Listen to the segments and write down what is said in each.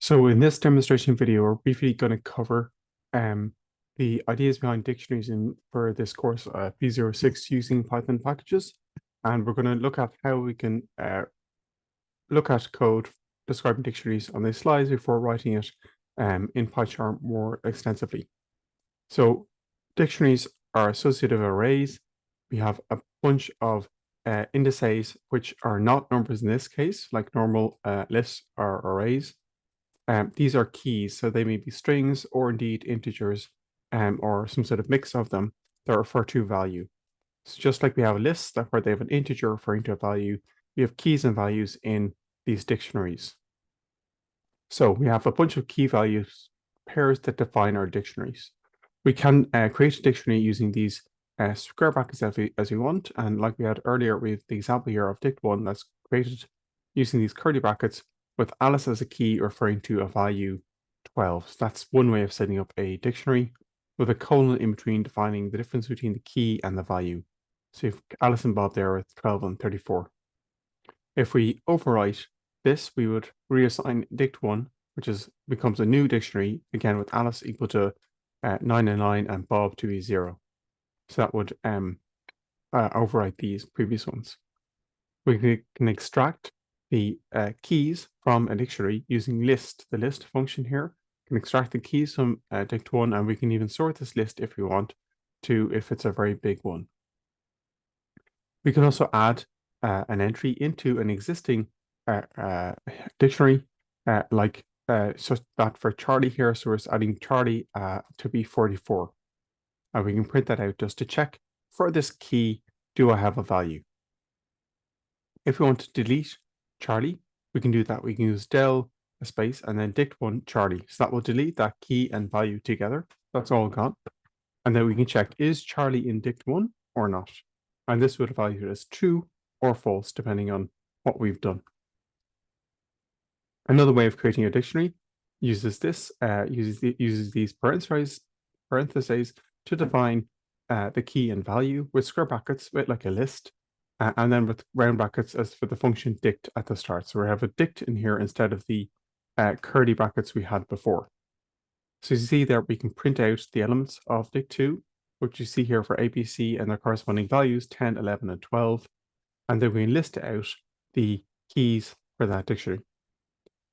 So in this demonstration video, we're briefly going to cover the ideas behind dictionaries for this course, B06 using Python packages. And we're going to look at how we can look at code describing dictionaries on these slides before writing it in PyCharm more extensively. So dictionaries are associative arrays. We have a bunch of indices, which are not numbers in this case, like normal lists or arrays. These are keys, so they may be strings or indeed integers or some sort of mix of them that refer to value. So just like we have lists where they have an integer referring to a value, we have keys and values in these dictionaries. So we have a bunch of key values pairs that define our dictionaries. We can create a dictionary using these square brackets as we want. And like we had earlier, we have the example here of dict1 that's created using these curly brackets with Alice as a key referring to a value 12. So that's one way of setting up a dictionary with a colon in between defining the difference between the key and the value. So if Alice and Bob there with 12 and 34. If we overwrite this, we would reassign dict1, which becomes a new dictionary, again with Alice equal to 9 and 9 and Bob to be 0. So that would overwrite these previous ones. We can extract the keys from a dictionary using list, the list function here. We can extract the keys from dict1, and we can even sort this list if we want to, if it's a very big one. We can also add an entry into an existing dictionary, so that for Charlie here, so we're adding Charlie to be 44. And we can print that out just to check for this key, do I have a value? If we want to delete Charlie, we can do that. We can use del a space and then dict1 Charlie. So that will delete that key and value together. That's all gone. And then we can check, is Charlie in dict1 or not? And this would evaluate as true or false, depending on what we've done. Another way of creating a dictionary uses this, uses these parentheses to define the key and value with square brackets, like a list, and then with round brackets as for the function dict at the start. So we have a dict in here instead of the curly brackets we had before. So you see there, we can print out the elements of dict2, which you see here for ABC and their corresponding values, 10, 11, and 12. And then we list out the keys for that dictionary.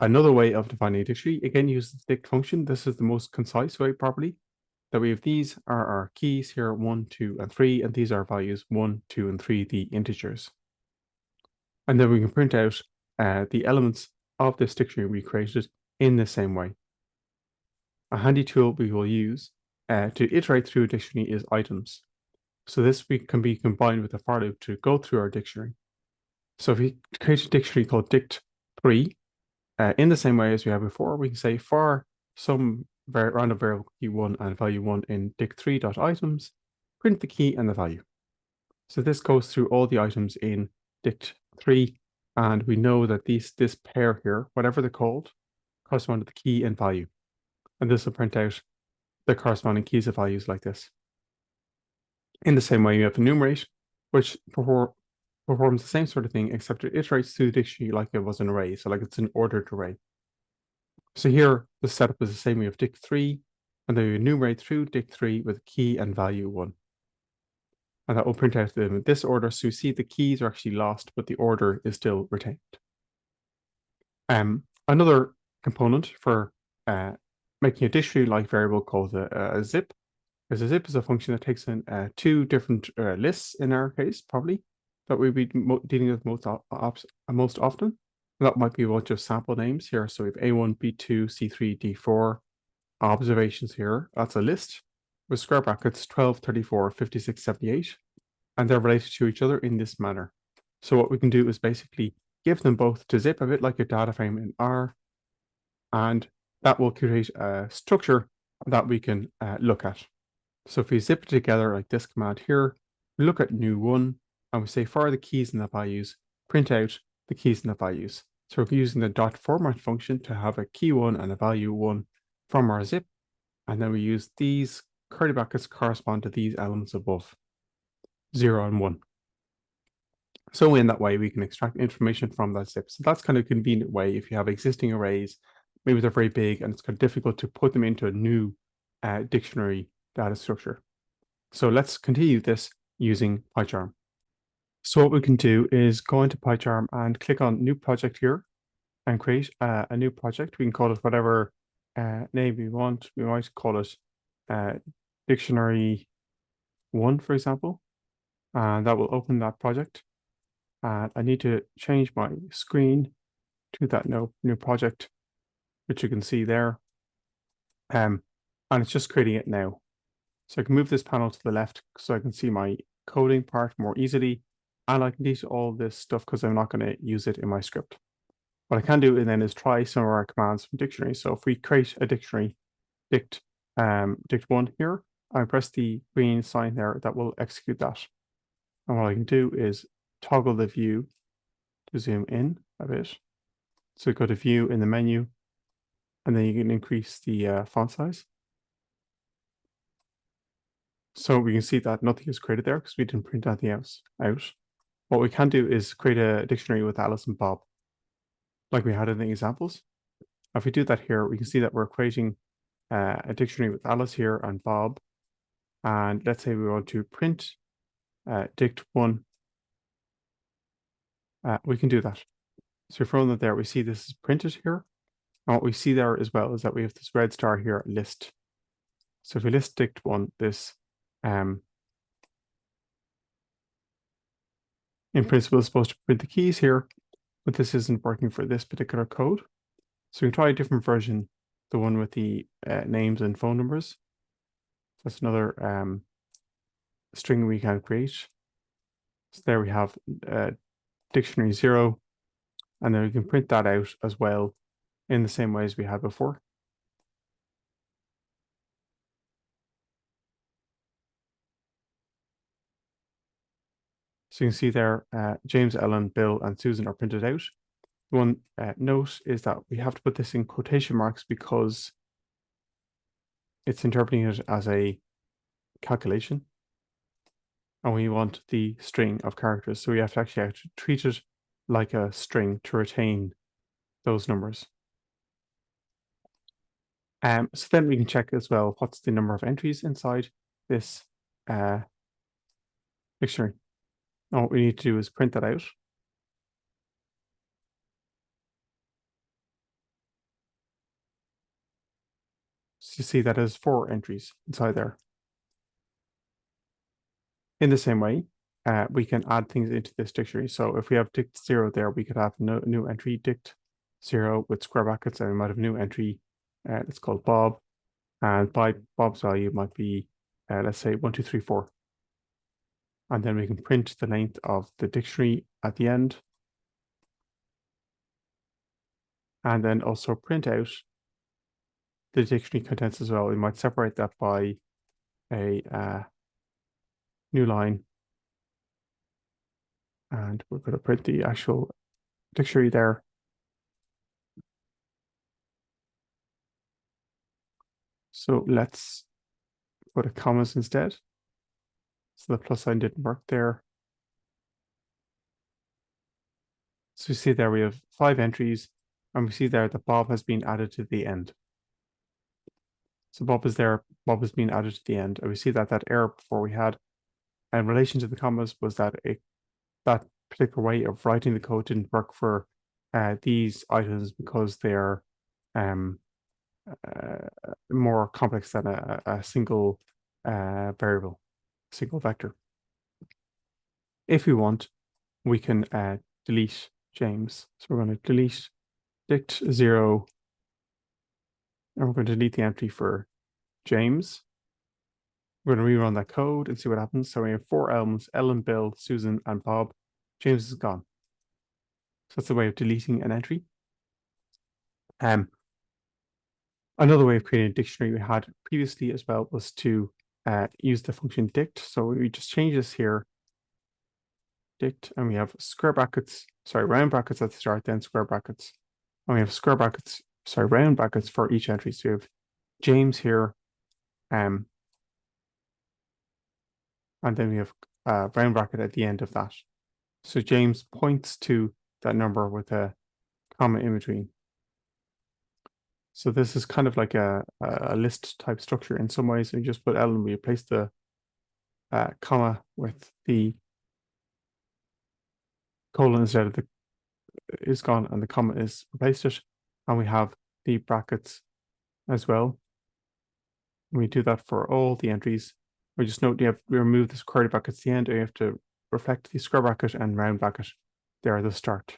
Another way of defining a dictionary, again, uses the dict function. This is the most concise way, probably, that we have these are our keys here, 1, 2, and 3, and these are values 1, 2, and 3, the integers. And then we can print out the elements of this dictionary we created in the same way. A handy tool we will use to iterate through a dictionary is items. So this can be combined with a for loop to go through our dictionary. So if we create a dictionary called dict3, in the same way as we have before, we can say for some random variable key 1 and value 1 in dict3.items, print the key and the value. So this goes through all the items in dict3, and we know that this pair here, whatever they're called, correspond to the key and value. And this will print out the corresponding keys and values like this. In the same way, you have enumerate, which performs the same sort of thing, except it iterates through the dictionary like it was an array, so like it's an ordered array. So here, the setup is the same. We have dict3, and then we enumerate through dict3 with key and value 1. And that will print out them in this order. So you see the keys are actually lost, but the order is still retained. Another component for making a dictionary-like variable called a zip. Because a zip is a function that takes in two different lists, in our case, probably, that we'll be dealing with most often. And that might be a bunch of sample names here. So we have A1, B2, C3, D4 observations here. That's a list with square brackets 12, 34, 56, 78. And they're related to each other in this manner. So what we can do is basically give them both to zip, a bit like a data frame in R. And that will create a structure that we can look at. So if we zip it together like this command here, we look at new one, and we say for the keys and the values, print out the keys and the values. So we're using the dot format function to have a key 1 and a value 1 from our zip. And then we use these curly brackets correspond to these elements above, 0 and 1. So in that way, we can extract information from that zip. So that's kind of a convenient way if you have existing arrays maybe they're very big and it's kind of difficult to put them into a new dictionary data structure. So let's continue this using PyCharm. So what we can do is go into PyCharm and click on New Project here and create a new project. We can call it whatever name we want. We might call it Dictionary 1, for example, and that will open that project. And I need to change my screen to that new project, which you can see there. And it's just creating it now. So I can move this panel to the left so I can see my coding part more easily. And I can delete all this stuff because I'm not going to use it in my script. What I can do then is try some of our commands from dictionary. So if we create a dictionary, dict1 here, I press the green sign there, that will execute that. And what I can do is toggle the view to zoom in a bit. So go to view in the menu, and then you can increase the font size. So we can see that nothing is created there because we didn't print anything else out. What we can do is create a dictionary with Alice and Bob, like we had in the examples. If we do that here, we can see that we're creating a dictionary with Alice here and Bob. And let's say we want to print dict1. We can do that. So from that there, we see this is printed here. And what we see there as well is that we have this red star here, list. So if we list dict1, this in principle is supposed to print the keys here, but this isn't working for this particular code. So we can try a different version, the one with the names and phone numbers. That's another string we can create. So there we have dictionary 0, and then we can print that out as well in the same way as we had before. So you can see there, James, Ellen, Bill, and Susan are printed out. One note is that we have to put this in quotation marks because it's interpreting it as a calculation. And we want the string of characters. So we have to treat it like a string to retain those numbers. So then we can check as well what's the number of entries inside this dictionary. And what we need to do is print that out. So you see that there's 4 entries inside there. In the same way, we can add things into this dictionary. So if we have dict0 there, we could have new entry dict0 with square brackets, and we might have a new entry that's called Bob. And by Bob's value might be, let's say 1, 2, 3, 4. And then we can print the length of the dictionary at the end. And then also print out the dictionary contents as well. We might separate that by a new line. And we're going to print the actual dictionary there. So let's put a commas instead. So the plus sign didn't work there. So you see there we have 5 entries, and we see there that Bob has been added to the end. So Bob is there, Bob has been added to the end. And we see that that error before we had in relation to the commas was that that particular way of writing the code didn't work for these items because they're more complex than a single variable, single vector. If we want, we can delete James. So we're going to delete dict0, and we're going to delete the entry for James. We're going to rerun that code and see what happens. So we have 4 elements: Ellen, Bill, Susan, and Bob. James is gone. So that's the way of deleting an entry. Another way of creating a dictionary we had previously as well was to use the function dict. So we just change this here, dict, and we have square brackets, round brackets at the start, then square brackets. And we have square brackets, round brackets for each entry. So we have James here, and then we have a round bracket at the end of that. So James points to that number with a comma in between. So this is kind of like a list type structure in some ways. We just put L and we replace the comma with the colon instead of the is gone and the comma is replaced it. And we have the brackets as well. We do that for all the entries. We just note we remove this curly brackets at the end, and you have to reflect the square bracket and round bracket there at the start.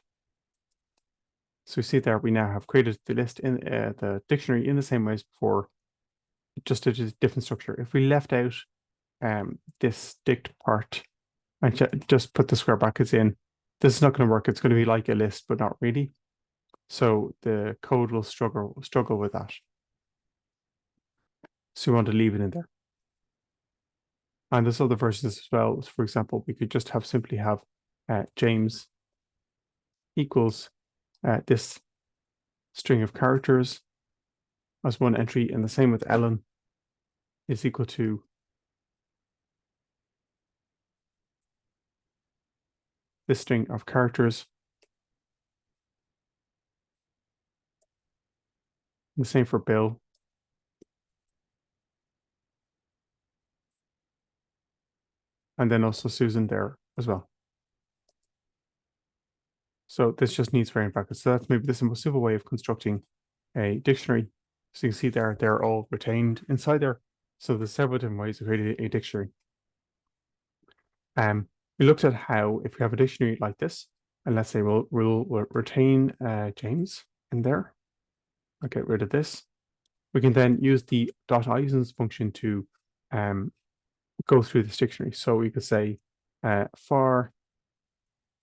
So we see there we now have created the list in the dictionary in the same way as before, just a different structure. If we left out this dict part and just put the square brackets in, this is not going to work. It's going to be like a list, but not really. So the code will struggle with that. So we want to leave it in there. And there's other versions as well. So for example, we could just simply have James equals this string of characters as one entry, and the same with Ellen is equal to this string of characters. The same for Bill. And then also Susan there as well. So this just needs variant brackets. So that's maybe the simple way of constructing a dictionary. So you can see there, they're all retained inside there. So there's several different ways of creating a dictionary. We looked at how if we have a dictionary like this, and let's say we'll retain James in there. I'll get rid of this. We can then use the .items function to go through this dictionary. So we could say for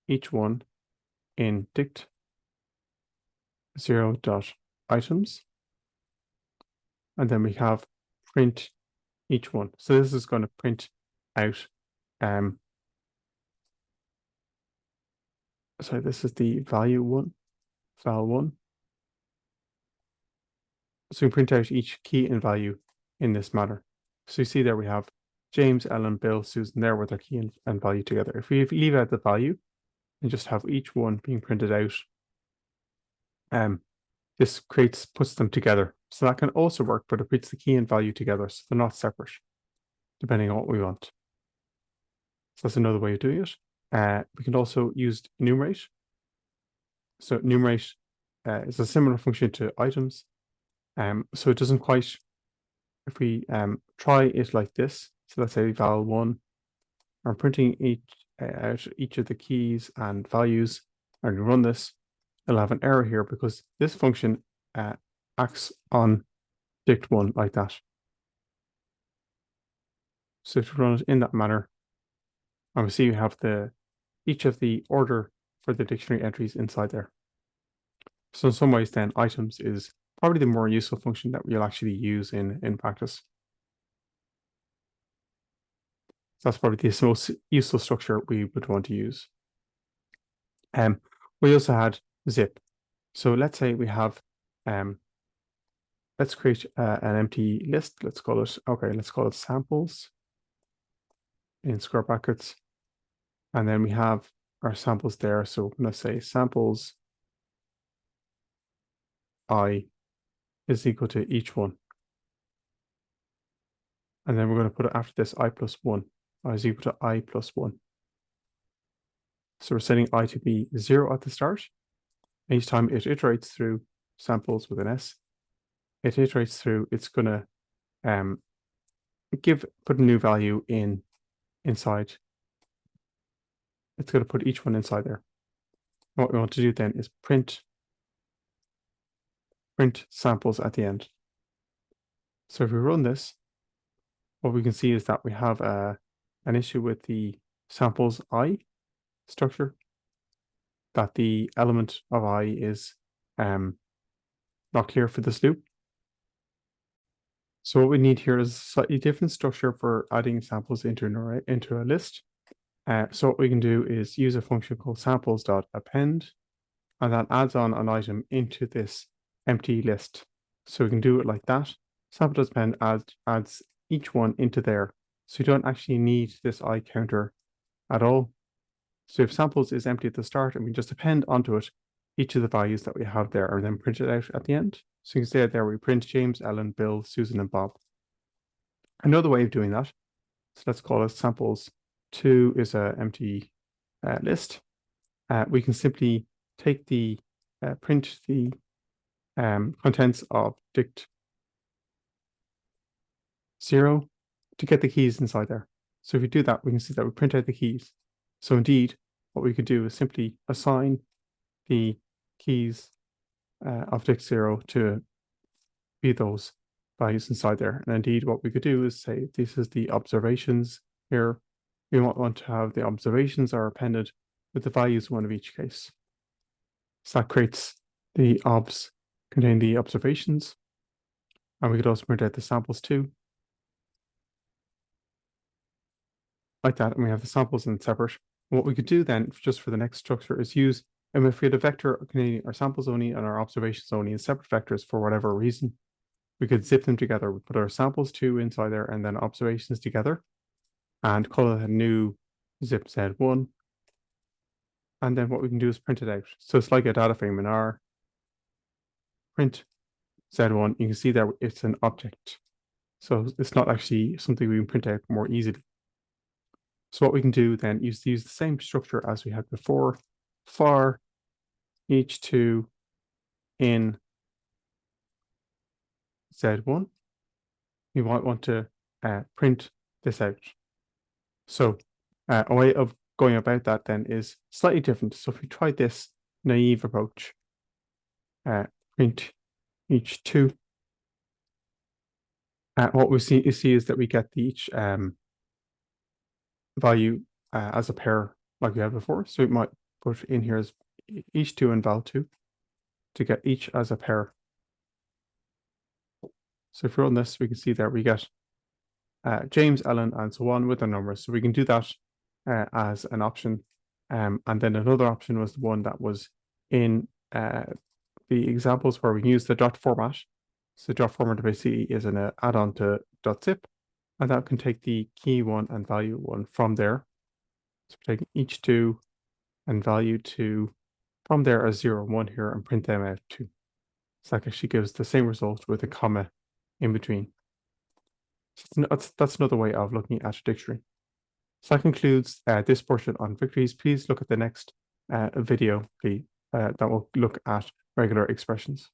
each one in dict 0.items, and then we have print each one. So this is going to print out sorry, this is the value one, val one. So we print out each key and value in this manner. So you see there we have James, Ellen, Bill, Susan there with their key and value together. If we leave out the value and just have each one being printed out, this puts them together. So that can also work, but it puts the key and value together, so they're not separate, depending on what we want. So that's another way of doing it. We can also use enumerate. So enumerate is a similar function to items. So it doesn't quite, if we try it like this, so let's say val one, I'm printing out each of the keys and values, and we run this, it'll have an error here because this function acts on dict one like that. So to run it in that manner, and we see you have each of the order for the dictionary entries inside there. So in some ways then items is probably the more useful function that we'll actually use in practice. So that's probably the most useful structure we would want to use. We also had zip. So let's say we have, let's create an empty list. Let's call it samples in square brackets. And then we have our samples there. So we're going to say samples I is equal to each one. And then we're going to put it after this I plus 1. I is equal to I plus 1. So we're setting I to be 0 at the start. Each time it iterates through samples with an S, it iterates through, it's going to put a new value inside. It's going to put each one inside there. And what we want to do then is print samples at the end. So if we run this, what we can see is that we have an issue with the samples I structure, that the element of I is not clear for this loop. So what we need here is a slightly different structure for adding samples into an array, into a list. So what we can do is use a function called samples.append, and that adds on an item into this empty list. So we can do it like that. Sample.append adds each one into there. So you don't actually need this I counter at all. So if samples is empty at the start, and we just append onto it each of the values that we have there, and then print it out at the end. So you can see that there we print James, Ellen, Bill, Susan, and Bob. Another way of doing that, so let's call it samples 2 is an empty list. We can simply take the print the contents of dict 0 to get the keys inside there. So if we do that, we can see that we print out the keys. So indeed, what we could do is simply assign the keys of dict 0 to be those values inside there. And indeed, what we could do is say this is the observations here. We want to have the observations are appended with the values one of each case. So that creates the obs contain the observations. And we could also print out the samples too. Like that, and we have the samples in separate. And what we could do then, just for the next structure, is use, and if we had a vector containing our samples only and our observations only in separate vectors for whatever reason, we could zip them together. We put our samples 2 inside there and then observations together and call it a new zip Z1. And then what we can do is print it out. So it's like a data frame in R. Print Z1, you can see that it's an object. So it's not actually something we can print out more easily. So what we can do then is use the same structure as we had before for each 2 in Z1. We might want to print this out. So a way of going about that then is slightly different. So if we try this naive approach, print each 2, what we see is that we get each value as a pair like we had before. So we might put in here as each 2 and val2 to get each as a pair. So if we run this, we can see there we get James, Ellen, and so on with the numbers. So we can do that as an option. And then another option was the one that was in the examples where we can use the dot format. So dot format basically is an add-on to .zip, and that can take the key 1 and value 1 from there. So we're taking each 2 and value 2 from there as 0 and 1 here and print them out too. So that actually gives the same result with a comma in between. So that's another way of looking at a dictionary. So that concludes this portion on victories. Please look at the next video that will look at regular expressions.